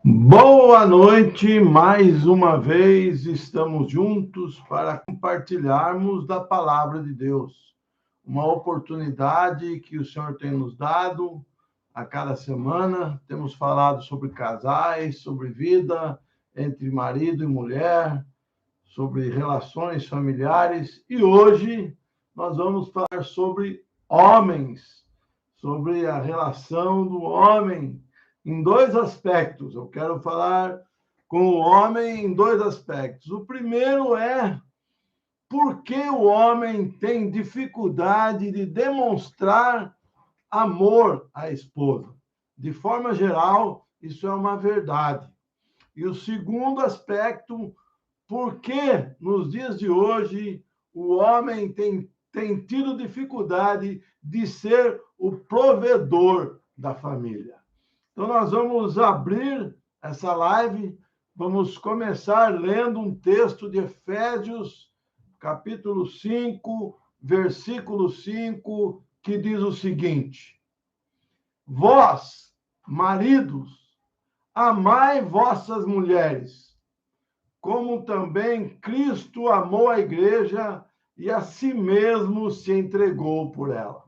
Boa noite, mais uma vez estamos juntos para compartilharmos da palavra de Deus. Uma oportunidade que o Senhor tem nos dado a cada semana. Temos falado sobre casais, sobre vida entre marido e mulher, sobre relações familiares e hoje nós vamos falar sobre homens, sobre a relação do homem em dois aspectos. Eu quero falar com o homem em dois aspectos. O primeiro é por que o homem tem dificuldade de demonstrar amor à esposa. De forma geral, isso é uma verdade. E o segundo aspecto, por que nos dias de hoje o homem tem tido dificuldade de ser o provedor da família. Então, nós vamos abrir essa live, vamos começar lendo um texto de Efésios, capítulo 5, versículo 5, que diz o seguinte: Vós, maridos, amai vossas mulheres, como também Cristo amou a igreja e a si mesmo se entregou por ela.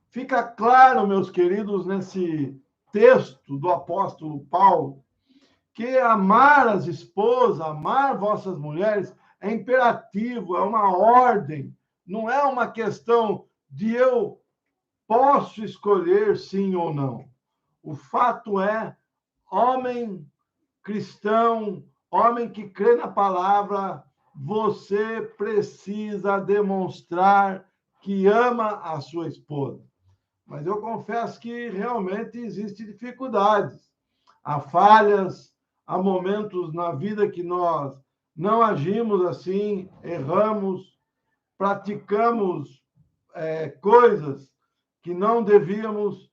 Fica claro, meus queridos, nesse texto do apóstolo Paulo, que amar as esposas, amar vossas mulheres, é imperativo, é uma ordem, não é uma questão de eu posso escolher sim ou não. O fato é, homem cristão, homem que crê na palavra, você precisa demonstrar que ama a sua esposa. Mas eu confesso que realmente existem dificuldades. Há falhas, há momentos na vida que nós não agimos assim, erramos, praticamos coisas que não devíamos.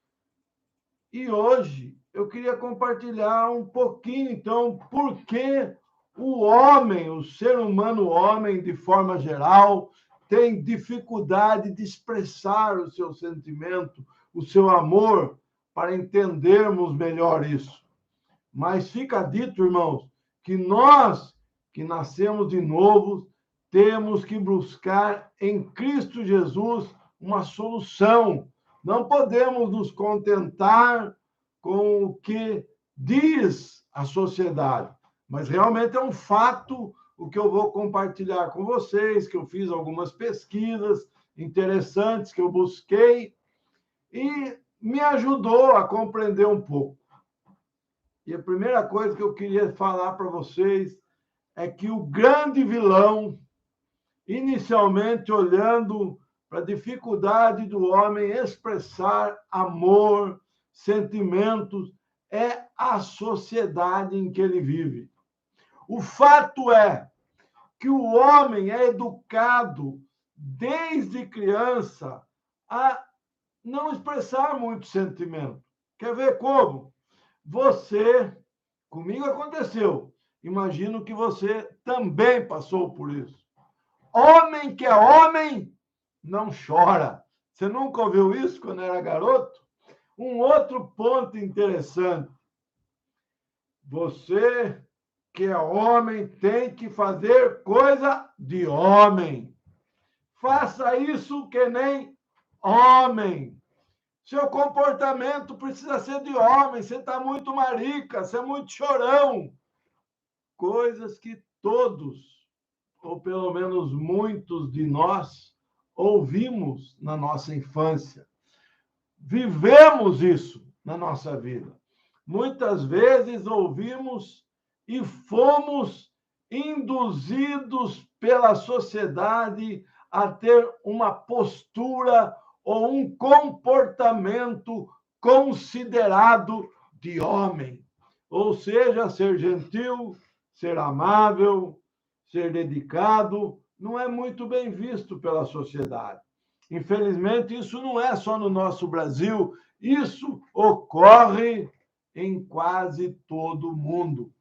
E hoje eu queria compartilhar um pouquinho, então, por que o homem, o ser humano homem, de forma geral, tem dificuldade de expressar o seu sentimento, o seu amor, para entendermos melhor isso. Mas fica dito, irmãos, que nós que nascemos de novo, temos que buscar em Cristo Jesus uma solução. Não podemos nos contentar com o que diz a sociedade, mas realmente é um fato o que eu vou compartilhar com vocês, que eu fiz algumas pesquisas interessantes que eu busquei e me ajudou a compreender um pouco. E a primeira coisa que eu queria falar para vocês é que o grande vilão, inicialmente olhando para a dificuldade do homem expressar amor, sentimentos, é a sociedade em que ele vive. O fato é que o homem é educado desde criança a não expressar muito sentimento. Quer ver como? Você, comigo aconteceu. Imagino que você também passou por isso. Homem que é homem não chora. Você nunca ouviu isso quando era garoto? Um outro ponto interessante. Você que é homem tem que fazer coisa de homem. Faça isso que nem homem. Seu comportamento precisa ser de homem. Você está muito marica, você é muito chorão. Coisas que todos, ou pelo menos muitos de nós, ouvimos na nossa infância. Vivemos isso na nossa vida. Muitas vezes ouvimos e fomos induzidos pela sociedade a ter uma postura ou um comportamento considerado de homem. Ou seja, ser gentil, ser amável, ser dedicado, não é muito bem visto pela sociedade. Infelizmente, isso não é só no nosso Brasil, isso ocorre em quase todo o mundo.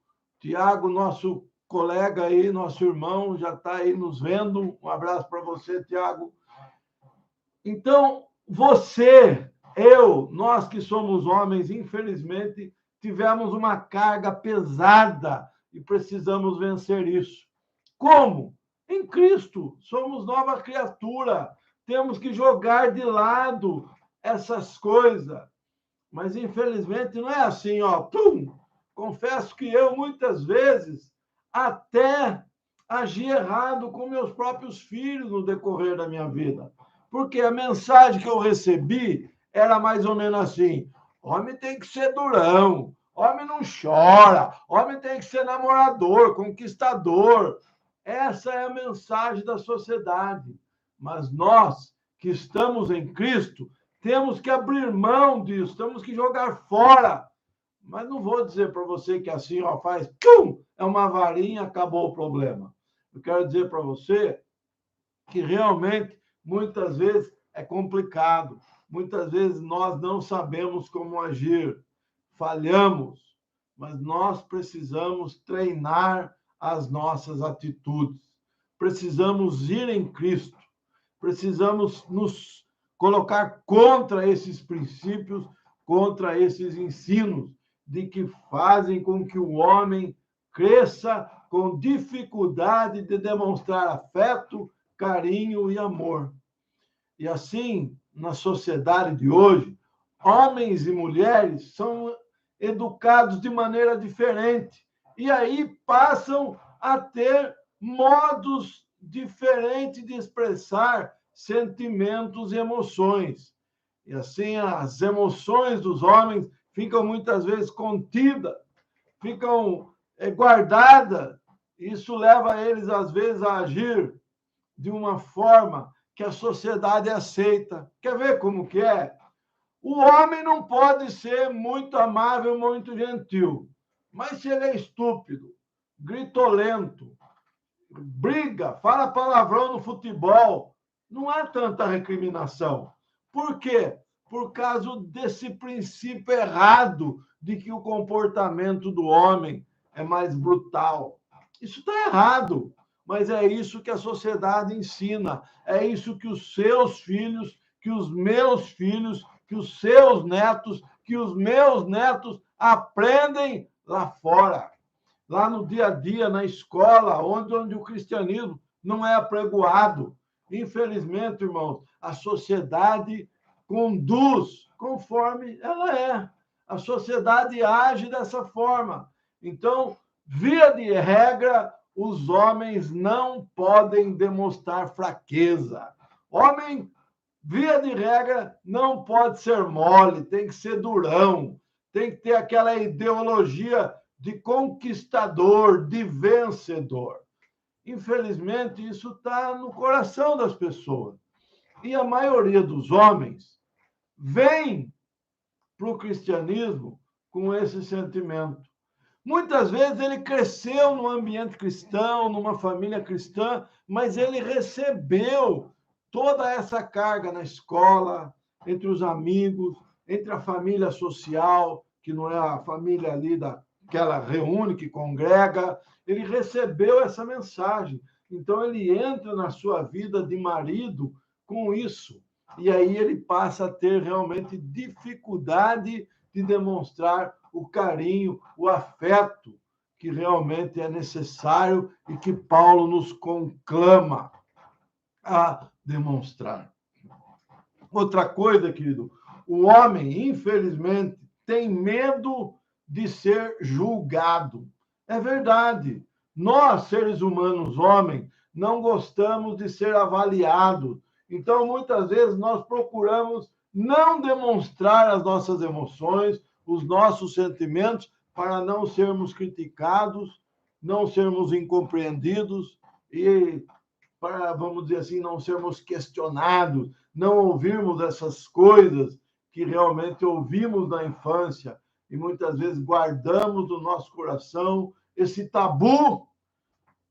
Tiago, nosso colega aí, nosso irmão, já está aí nos vendo. Um abraço para você, Tiago. Então, você, eu, nós que somos homens, infelizmente, tivemos uma carga pesada e precisamos vencer isso. Como? Em Cristo. Somos nova criatura. Temos que jogar de lado essas coisas. Mas, infelizmente, não é assim, ó. Pum! Confesso que eu, muitas vezes, até agi errado com meus próprios filhos no decorrer da minha vida. Porque a mensagem que eu recebi era mais ou menos assim: homem tem que ser durão, homem não chora, homem tem que ser namorador, conquistador. Essa é a mensagem da sociedade. Mas nós, que estamos em Cristo, temos que abrir mão disso, temos que jogar fora. Mas não vou dizer para você que assim, ó, faz, tchum, é uma varinha, acabou o problema. Eu quero dizer para você que realmente, muitas vezes, é complicado. Muitas vezes nós não sabemos como agir, falhamos, mas nós precisamos treinar as nossas atitudes. Precisamos ir em Cristo, precisamos nos colocar contra esses princípios, contra esses ensinos de que fazem com que o homem cresça com dificuldade de demonstrar afeto, carinho e amor. E assim, na sociedade de hoje, homens e mulheres são educados de maneira diferente e aí passam a ter modos diferentes de expressar sentimentos e emoções. E assim, as emoções dos homens ficam muitas vezes contidas, ficam guardadas. Isso leva eles, às vezes, a agir de uma forma que a sociedade aceita. Quer ver como que é? O homem não pode ser muito amável, muito gentil. Mas se ele é estúpido, gritolento, briga, fala palavrão no futebol, não há tanta recriminação. Por quê? Por causa desse princípio errado de que o comportamento do homem é mais brutal. Isso está errado, mas é isso que a sociedade ensina, é isso que os seus filhos, que os meus filhos, que os seus netos, que os meus netos aprendem lá fora, lá no dia a dia, na escola, onde o cristianismo não é apregoado. Infelizmente, irmãos, a sociedade conduz conforme ela é. A sociedade age dessa forma. Então, via de regra, os homens não podem demonstrar fraqueza. Homem, via de regra, não pode ser mole, tem que ser durão, tem que ter aquela ideologia de conquistador, de vencedor. Infelizmente, isso está no coração das pessoas. E a maioria dos homens vem para o cristianismo com esse sentimento. Muitas vezes ele cresceu num ambiente cristão, numa família cristã, mas ele recebeu toda essa carga na escola, entre os amigos, entre a família social, que não é a família ali que ela reúne, que congrega, ele recebeu essa mensagem. Então ele entra na sua vida de marido com isso. E aí ele passa a ter realmente dificuldade de demonstrar o carinho, o afeto que realmente é necessário e que Paulo nos conclama a demonstrar. Outra coisa, querido, o homem, infelizmente, tem medo de ser julgado. É verdade. Nós, seres humanos, homens, não gostamos de ser avaliados. Então, muitas vezes, nós procuramos não demonstrar as nossas emoções, os nossos sentimentos, para não sermos criticados, não sermos incompreendidos e para, vamos dizer assim, não sermos questionados, não ouvirmos essas coisas que realmente ouvimos na infância e muitas vezes guardamos no nosso coração esse tabu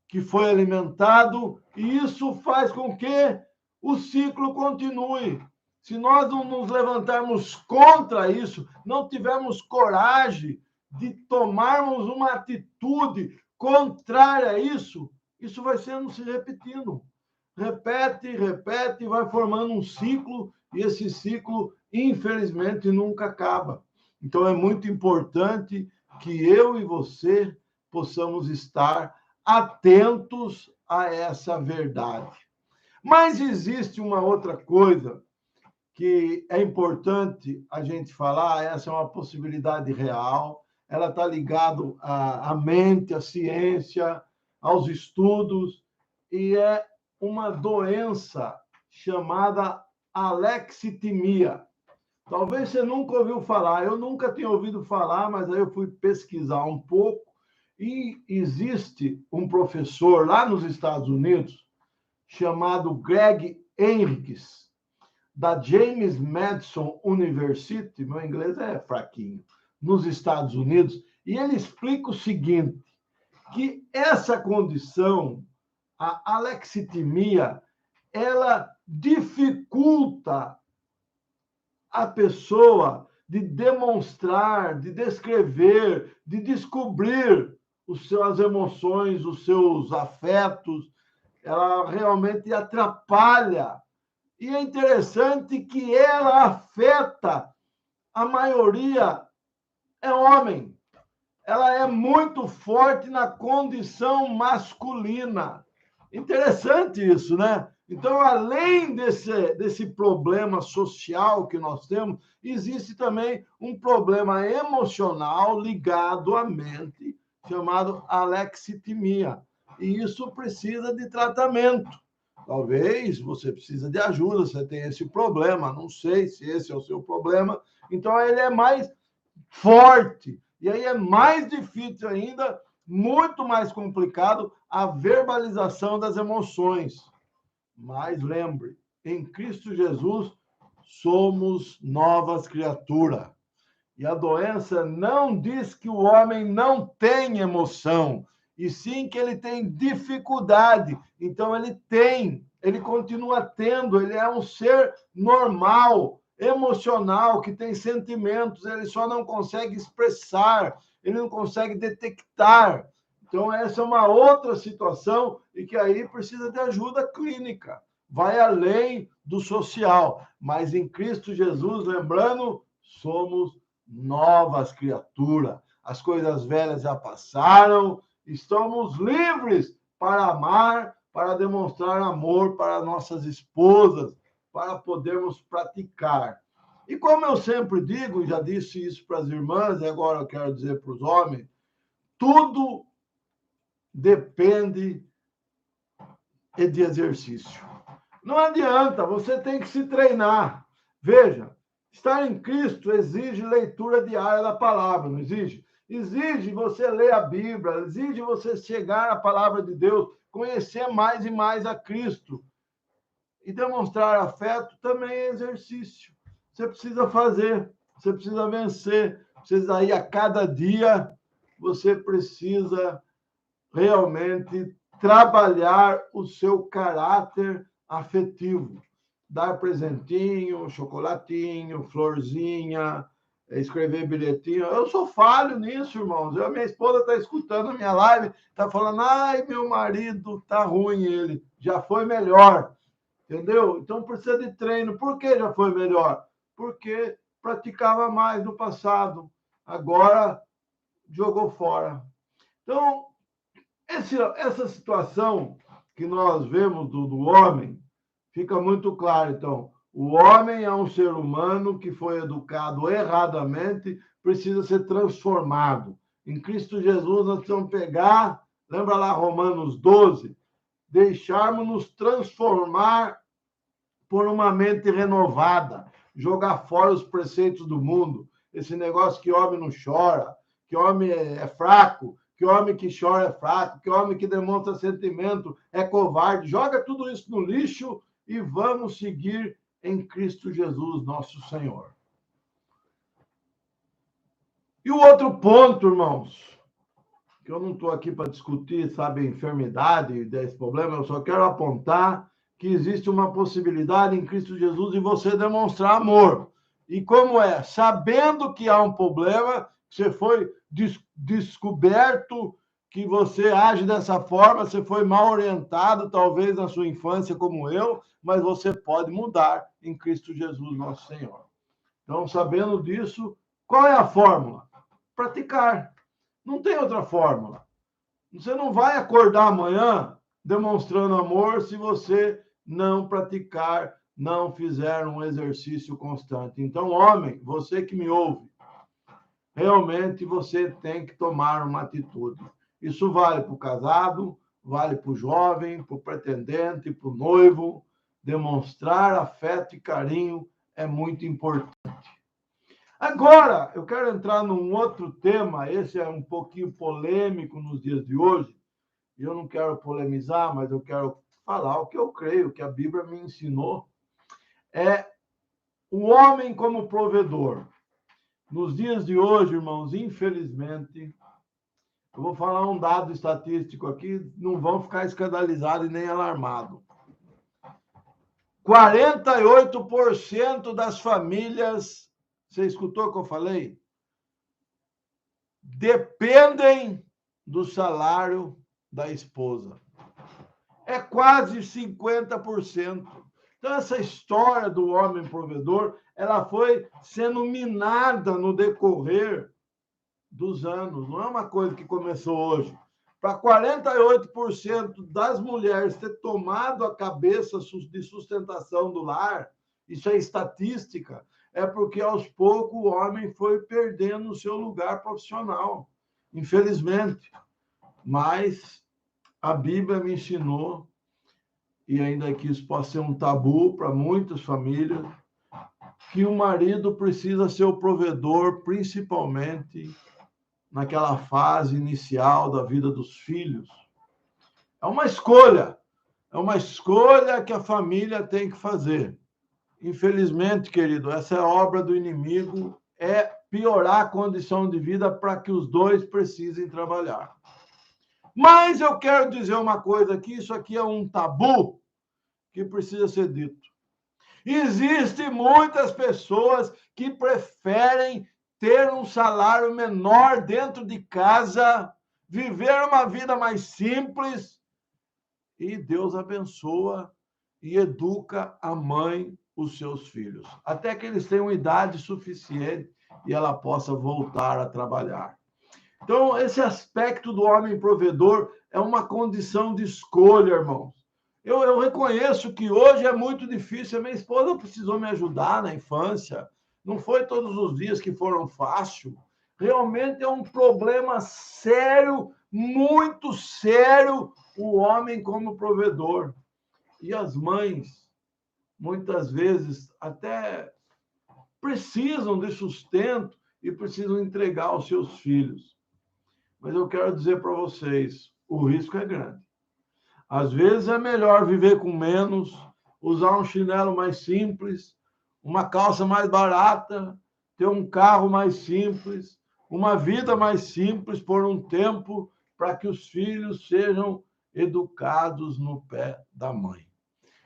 que foi alimentado, e isso faz com que o ciclo continue. Se nós não nos levantarmos contra isso, não tivermos coragem de tomarmos uma atitude contrária a isso, isso vai sendo se repetindo. Repete, repete, vai formando um ciclo, e esse ciclo, infelizmente, nunca acaba. Então, é muito importante que eu e você possamos estar atentos a essa verdade. Mas existe uma outra coisa que é importante a gente falar, essa é uma possibilidade real, ela está ligada à mente, à ciência, aos estudos, e é uma doença chamada alexitimia. Talvez você nunca ouviu falar, eu nunca tinha ouvido falar, mas aí eu fui pesquisar um pouco, e existe um professor lá nos Estados Unidos chamado Greg Henriques, da James Madison University, meu inglês é fraquinho, nos Estados Unidos, e ele explica o seguinte, que essa condição, a alexitimia, ela dificulta a pessoa de demonstrar, de descrever, de descobrir as suas emoções, os seus afetos, ela realmente atrapalha. E é interessante que ela afeta a maioria é homem. Ela é muito forte na condição masculina. Interessante isso, né? Então, além desse problema social que nós temos, existe também um problema emocional ligado à mente, chamado alexitimia. E isso precisa de tratamento. Talvez você precise de ajuda, você tem esse problema, não sei se esse é o seu problema. Então, ele é mais forte. E aí é mais difícil ainda, muito mais complicado, a verbalização das emoções. Mas lembre, em Cristo Jesus somos novas criaturas. E a doença não diz que o homem não tem emoção, e sim que ele tem dificuldade. Então ele continua tendo, ele é um ser normal, emocional, que tem sentimentos, ele só não consegue expressar, ele não consegue detectar. Então, essa é uma outra situação e que aí precisa de ajuda clínica. Vai além do social. Mas em Cristo Jesus, lembrando, somos novas criaturas. As coisas velhas já passaram, estamos livres para amar, para demonstrar amor para nossas esposas, para podermos praticar. E como eu sempre digo, e já disse isso para as irmãs, e agora eu quero dizer para os homens, tudo depende de exercício. Não adianta, você tem que se treinar. Veja, estar em Cristo exige leitura diária da palavra, não exige? Exige você ler a Bíblia, exige você chegar à palavra de Deus, conhecer mais e mais a Cristo. E demonstrar afeto também é exercício. Você precisa fazer, você precisa vencer, precisa ir a cada dia, você precisa realmente trabalhar o seu caráter afetivo. Dar presentinho, chocolatinho, florzinha, escrever bilhetinho. Eu sou falho nisso, irmãos. Minha esposa está escutando a minha live, está falando, ai, meu marido, tá ruim ele. Já foi melhor. Entendeu? Então precisa de treino. Por que já foi melhor? Porque praticava mais no passado. Agora jogou fora. Então, essa situação que nós vemos do homem fica muito claro. Então, o homem é um ser humano que foi educado erradamente, precisa ser transformado. Em Cristo Jesus, nós precisamos pegar, lembra lá Romanos 12, deixarmos-nos transformar por uma mente renovada, jogar fora os preceitos do mundo, esse negócio que homem não chora, que homem é fraco, que homem que chora é fraco, que homem que demonstra sentimento é covarde. Joga tudo isso no lixo e vamos seguir em Cristo Jesus, nosso Senhor. E o outro ponto, irmãos, que eu não estou aqui para discutir, sabe, a enfermidade desse problema, eu só quero apontar que existe uma possibilidade em Cristo Jesus de você demonstrar amor. E como é? Sabendo que há um problema, você foi descoberto que você age dessa forma, você foi mal orientado, talvez na sua infância, como eu, mas você pode mudar em Cristo Jesus, nosso Senhor. Então, sabendo disso, Qual é a fórmula? Praticar. Não tem outra fórmula. Você não vai acordar amanhã demonstrando amor se você não praticar, não fizer um exercício constante. Então, homem, você que me ouve, realmente você tem que tomar uma atitude. Isso vale para o casado, vale para o jovem, para o pretendente, para o noivo. Demonstrar afeto e carinho é muito importante. Agora, eu quero entrar num outro tema, esse é um pouquinho polêmico nos dias de hoje, e eu não quero polemizar, mas eu quero falar o que eu creio, que a Bíblia me ensinou, é o homem como provedor. Nos dias de hoje, irmãos, infelizmente, eu vou falar um dado estatístico aqui, não vão ficar escandalizados e nem alarmados. 48% das famílias, você escutou o que eu falei? Dependem do salário da esposa. É quase 50%. Então, essa história do homem provedor, ela foi sendo minada no decorrer dos anos. Não é uma coisa que começou hoje. Para 48% das mulheres ter tomado a cabeça de sustentação do lar, isso é estatística, é porque aos poucos o homem foi perdendo o seu lugar profissional, infelizmente. Mas a Bíblia me ensinou, e ainda que isso possa ser um tabu para muitas famílias, que o marido precisa ser o provedor, principalmente naquela fase inicial da vida dos filhos. É uma escolha que a família tem que fazer. Infelizmente, querido, essa é obra do inimigo, é piorar a condição de vida para que os dois precisem trabalhar. Mas eu quero dizer uma coisa aqui, isso aqui é um tabu que precisa ser dito. Existem muitas pessoas que preferem ter um salário menor dentro de casa, viver uma vida mais simples, e Deus abençoa e educa a mãe, os seus filhos, até que eles tenham idade suficiente e ela possa voltar a trabalhar. Então, esse aspecto do homem provedor é uma condição de escolha, irmãos. Eu reconheço que hoje é muito difícil. A minha esposa precisou me ajudar na infância. Não foi todos os dias que foram fáceis. Realmente é um problema sério, muito sério, o homem como provedor. E as mães, muitas vezes, até precisam de sustento e precisam entregar aos seus filhos. Mas eu quero dizer para vocês, o risco é grande. Às vezes é melhor viver com menos, usar um chinelo mais simples, uma calça mais barata, ter um carro mais simples, uma vida mais simples por um tempo, para que os filhos sejam educados no pé da mãe.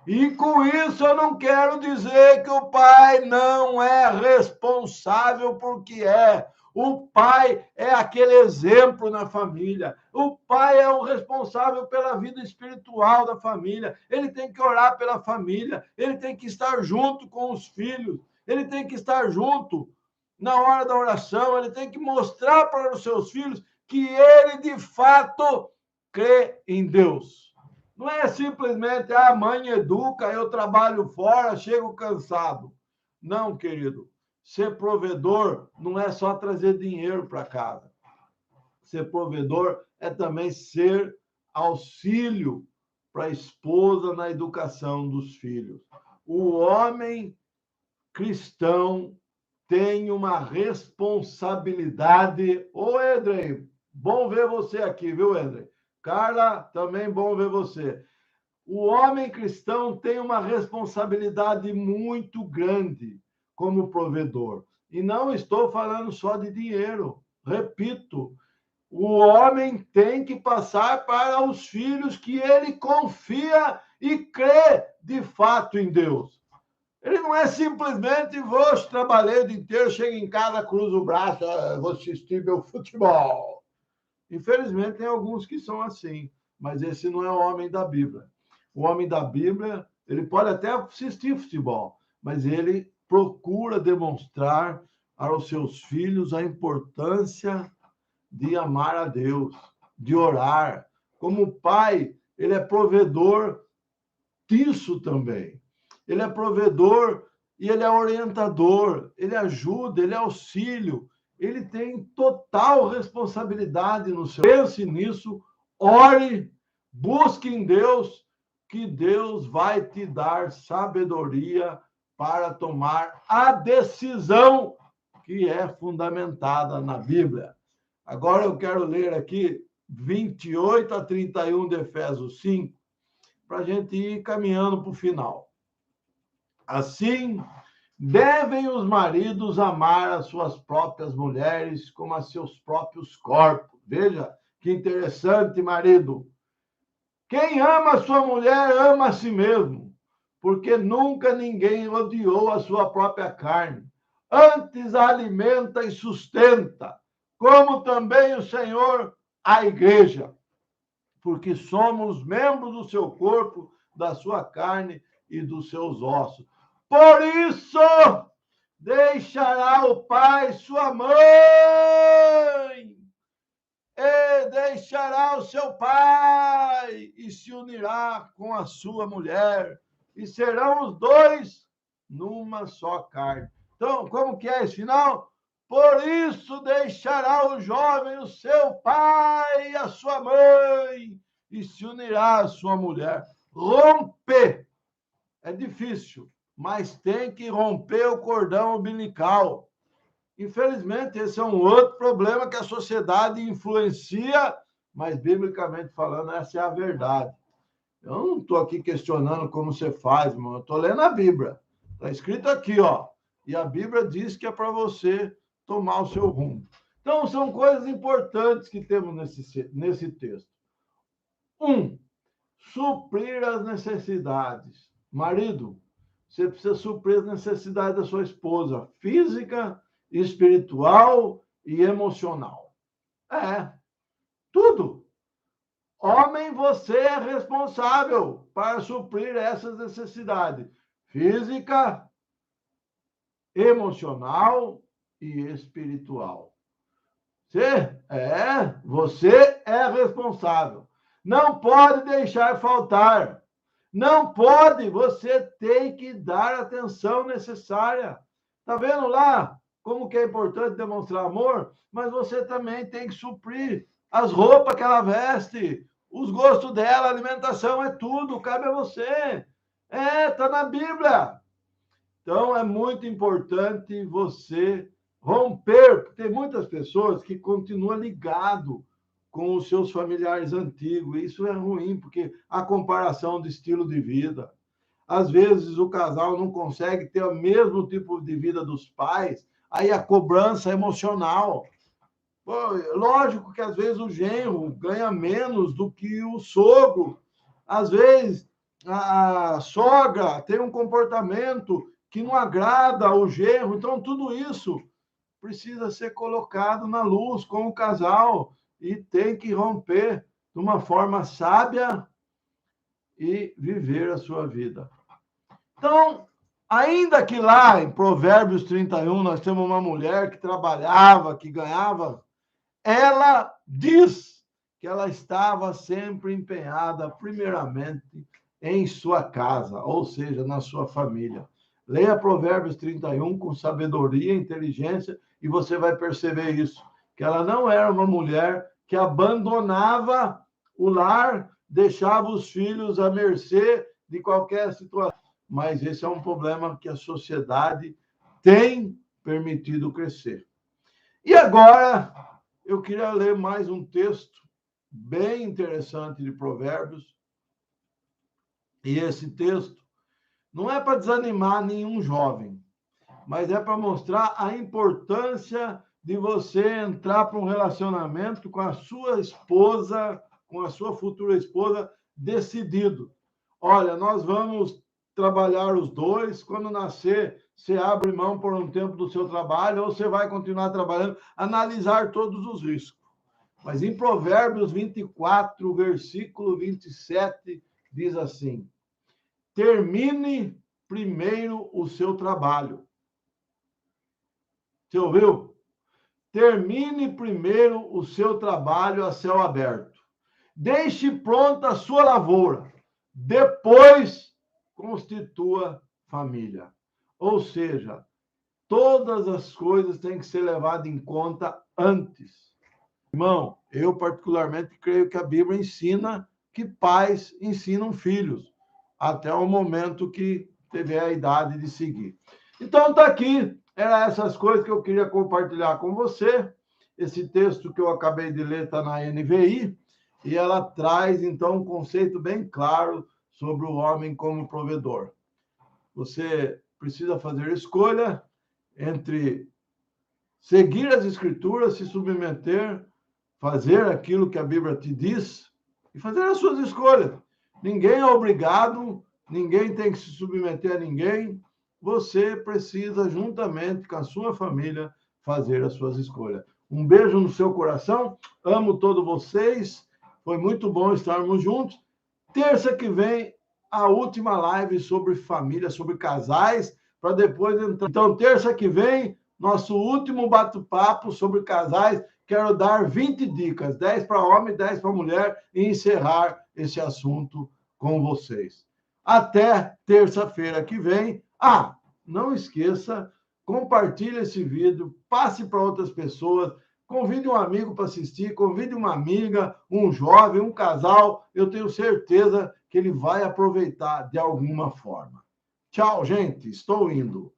E com isso eu não quero dizer que o pai não é responsável por que é. O pai é aquele exemplo na família. O pai é o responsável pela vida espiritual da família. Ele tem que orar pela família. Ele tem que estar junto com os filhos. Ele tem que estar junto na hora da oração. Ele tem que mostrar para os seus filhos que ele, de fato, crê em Deus. Não é simplesmente a mãe educa, eu trabalho fora, chego cansado. Não, querido. Ser provedor não é só trazer dinheiro para casa. Ser provedor é também ser auxílio para a esposa na educação dos filhos. O homem cristão tem uma responsabilidade. Ô, Edrei, bom ver você aqui, viu, Edrei? Carla, também bom ver você. O homem cristão tem uma responsabilidade muito grande como provedor. E não estou falando só de dinheiro. Repito, o homem tem que passar para os filhos que ele confia e crê de fato em Deus. Ele não é simplesmente vou trabalhar o dia inteiro, chego em casa, cruzo o braço, vou assistir meu futebol. Infelizmente, tem alguns que são assim, mas esse não é o homem da Bíblia. O homem da Bíblia, ele pode até assistir futebol, mas ele procura demonstrar aos seus filhos a importância de amar a Deus, de orar. Como pai, ele é provedor disso também. Ele é provedor e ele é orientador, ele ajuda, ele é auxílio, ele tem total responsabilidade no seu. Pense nisso, ore, busque em Deus, que Deus vai te dar sabedoria para tomar a decisão que é fundamentada na Bíblia. Agora eu quero ler aqui 28 a 31 de Efésios 5, para a gente ir caminhando para o final. Assim, devem os maridos amar as suas próprias mulheres como a seus próprios corpos. Veja que interessante, marido. Quem ama a sua mulher ama a si mesmo, porque nunca ninguém odiou a sua própria carne. Antes a alimenta e sustenta, como também o Senhor a igreja, porque somos membros do seu corpo, da sua carne e dos seus ossos. Por isso, deixará o pai sua mãe, e deixará o seu pai, e se unirá com a sua mulher, e serão os dois numa só carne. Então, como que é esse final? Por isso deixará o jovem o seu pai e a sua mãe, e se unirá à sua mulher. Romper é difícil, mas tem que romper o cordão umbilical. Infelizmente, esse é um outro problema que a sociedade influencia, mas, biblicamente falando, essa é a verdade. Eu não estou aqui questionando como você faz, irmão. Eu estou lendo a Bíblia. Está escrito aqui, ó. E a Bíblia diz que é para você tomar o seu rumo. Então, são coisas importantes que temos nesse texto. 1. Suprir as necessidades. Marido, você precisa suprir as necessidades da sua esposa, física, espiritual e emocional. Tudo. Homem, você é responsável para suprir essas necessidades física, emocional e espiritual. Você é responsável. Não pode deixar faltar. Não pode, você tem que dar a atenção necessária. Tá vendo lá como que é importante demonstrar amor? Mas você também tem que suprir as roupas que ela veste, os gostos dela, a alimentação, é tudo, cabe a você. Tá na Bíblia. Então, é muito importante você romper, porque tem muitas pessoas que continuam ligado com os seus familiares antigos. E isso é ruim, porque a comparação de estilo de vida. Às vezes, o casal não consegue ter o mesmo tipo de vida dos pais, aí a cobrança emocional. Pô, lógico que, às vezes, o genro ganha menos do que o sogro. Às vezes, a sogra tem um comportamento que não agrada ao genro. Então, tudo isso precisa ser colocado na luz com o casal e tem que romper de uma forma sábia e viver a sua vida. Então, ainda que lá em Provérbios 31 nós temos uma mulher que trabalhava, que ganhava, ela diz que ela estava sempre empenhada, primeiramente, em sua casa, ou seja, na sua família. Leia Provérbios 31 com sabedoria e inteligência e você vai perceber isso, que ela não era uma mulher que abandonava o lar, deixava os filhos à mercê de qualquer situação. Mas esse é um problema que a sociedade tem permitido crescer. E agora, eu queria ler mais um texto bem interessante de Provérbios. E esse texto não é para desanimar nenhum jovem, mas é para mostrar a importância de você entrar para um relacionamento com a sua esposa, com a sua futura esposa, decidido. Olha, nós vamos trabalhar os dois. Quando nascer, você abre mão por um tempo do seu trabalho ou você vai continuar trabalhando, analisar todos os riscos. Mas em Provérbios 24, versículo 27, diz assim: termine primeiro o seu trabalho Você ouviu? Termine primeiro o seu trabalho a céu aberto. Deixe pronta a sua lavoura. Depois, constitua família. Ou seja, todas as coisas têm que ser levadas em conta antes. Irmão, eu particularmente creio que a Bíblia ensina que pais ensinam filhos até o momento que tiver a idade de seguir. Então, está aqui. Eram essas coisas que eu queria compartilhar com você. Esse texto que eu acabei de ler está na NVI, e ela traz, então, um conceito bem claro sobre o homem como provedor. Você precisa fazer escolha entre seguir as Escrituras, se submeter, fazer aquilo que a Bíblia te diz e fazer as suas escolhas. Ninguém é obrigado, ninguém tem que se submeter a ninguém. Você precisa, juntamente com a sua família, fazer as suas escolhas. Um beijo no seu coração, amo todos vocês, foi muito bom estarmos juntos. Terça que vem, a última live sobre família, sobre casais, para depois entrar. Então, terça que vem, nosso último bate-papo sobre casais. Quero dar 20 dicas, 10 para homem, 10 para mulher, e encerrar esse assunto com vocês. Até terça-feira que vem. Ah, não esqueça, compartilhe esse vídeo, passe para outras pessoas, convide um amigo para assistir, convide uma amiga, um jovem, um casal. Eu tenho certeza que ele vai aproveitar de alguma forma. Tchau, gente. Estou indo.